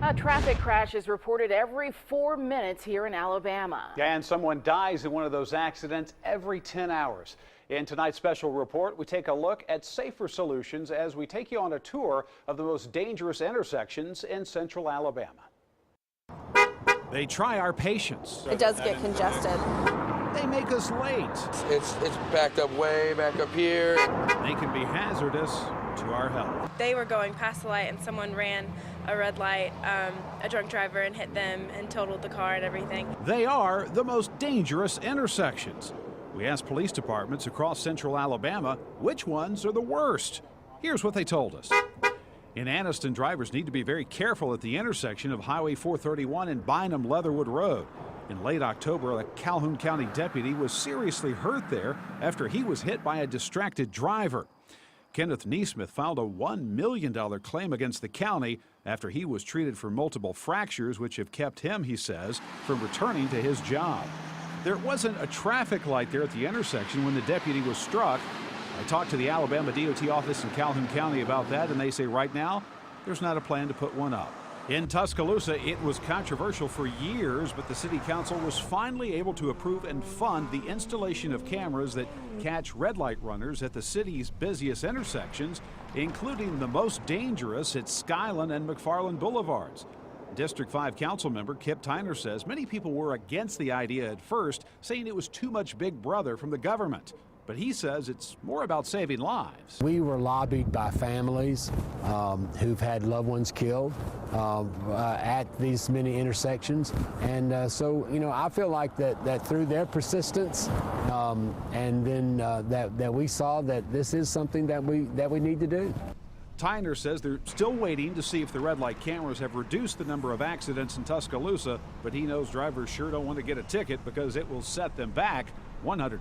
A traffic crash is reported every 4 minutes here in Alabama. And someone dies in one of those accidents every 10 hours. In tonight's special report, we take a look at safer solutions as we take you on a tour of the most dangerous intersections in central Alabama. They try our patience. It does get congested. They make us late. It's backed up way back up here. They can be hazardous to our health. They were going past the light and someone ran a red light, a drunk driver, and hit them and totaled the car and everything. They are the most dangerous intersections. We asked police departments across central Alabama which ones are the worst. Here's what they told us. In Anniston, drivers need to be very careful at the intersection of Highway 431 and Bynum Leatherwood Road. In late October, a Calhoun County deputy was seriously hurt there after he was hit by a distracted driver. Kenneth Neesmith filed a $1 million claim against the county after he was treated for multiple fractures, which have kept him, he says, from returning to his job. There wasn't a traffic light there at the intersection when the deputy was struck. I talked to the Alabama DOT office in Calhoun County about that, and they say right now there's not a plan to put one up. In Tuscaloosa, it was controversial for years, but the city council was finally able to approve and fund the installation of cameras that catch red light runners at the city's busiest intersections, including the most dangerous at Skyland and McFarland Boulevards. District 5 council member Kip Tyner says many people were against the idea at first, saying it was too much Big Brother from the government. But he says it's more about saving lives. We were lobbied by families who've had loved ones killed at these many intersections. And so, you know, I feel like that through their persistence and then that we saw that this is something that we need to do. Tyner says they're still waiting to see if the red light cameras have reduced the number of accidents in Tuscaloosa, but he knows drivers sure don't want to get a ticket because it will set them back $150.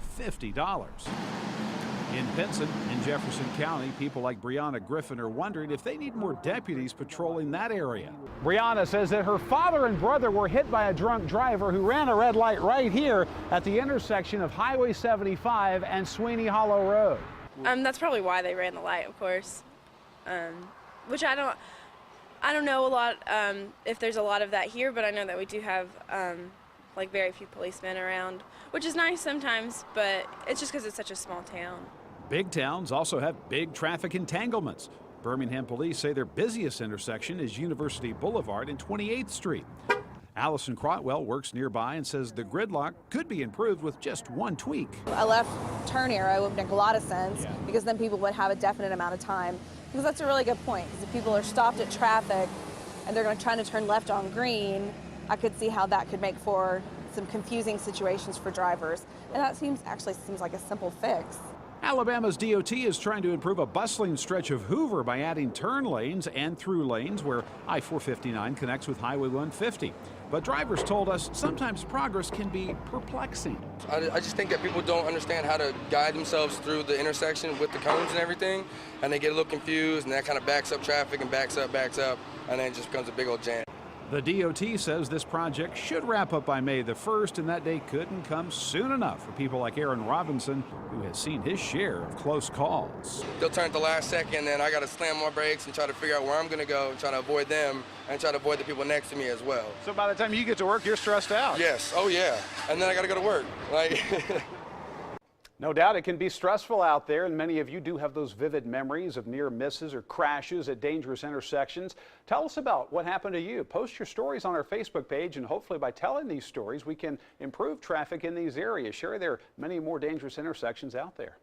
In Pinson, in Jefferson County, people like Brianna Griffin are wondering if they need more deputies patrolling that area. Brianna says that her father and brother were hit by a drunk driver who ran a red light right here at the intersection of Highway 75 and Sweeney Hollow Road. That's probably why they ran the light, of course. Which I don't know a lot if there's a lot of that here, but I know that we do have like very few policemen around, which is nice sometimes, but it's just because it's such a small town. Big towns also have big traffic entanglements. Birmingham police say their busiest intersection is University Boulevard and 28th Street. Allison Crotwell works nearby and says the gridlock could be improved with just one tweak. A left turn arrow would make a lot of sense because then people would have a definite amount of time. Because that's a really good point, because if people are stopped at traffic and they're going to try to turn left on green, I could see how that could make for some confusing situations for drivers. And that actually seems like a simple fix. Alabama's DOT is trying to improve a bustling stretch of Hoover by adding turn lanes and through lanes where I-459 connects with Highway 150. But drivers told us sometimes progress can be perplexing. I just think that people don't understand how to guide themselves through the intersection with the cones and everything, and they get a little confused, and that kind of backs up traffic and backs up, and then it just becomes a big old jam. The DOT says this project should wrap up by May the 1st, and that day couldn't come soon enough for people like Aaron Robinson, who has seen his share of close calls. They'll turn at the last second, and I got to slam my brakes and try to figure out where I'm going to go and try to avoid them and try to avoid the people next to me as well. So by the time you get to work, you're stressed out. Yes, oh yeah, and then I got to go to work. No doubt it can be stressful out there, and many of you do have those vivid memories of near misses or crashes at dangerous intersections. Tell us about what happened to you. Post your stories on our Facebook page, and hopefully by telling these stories, we can improve traffic in these areas. Sure, there are many more dangerous intersections out there.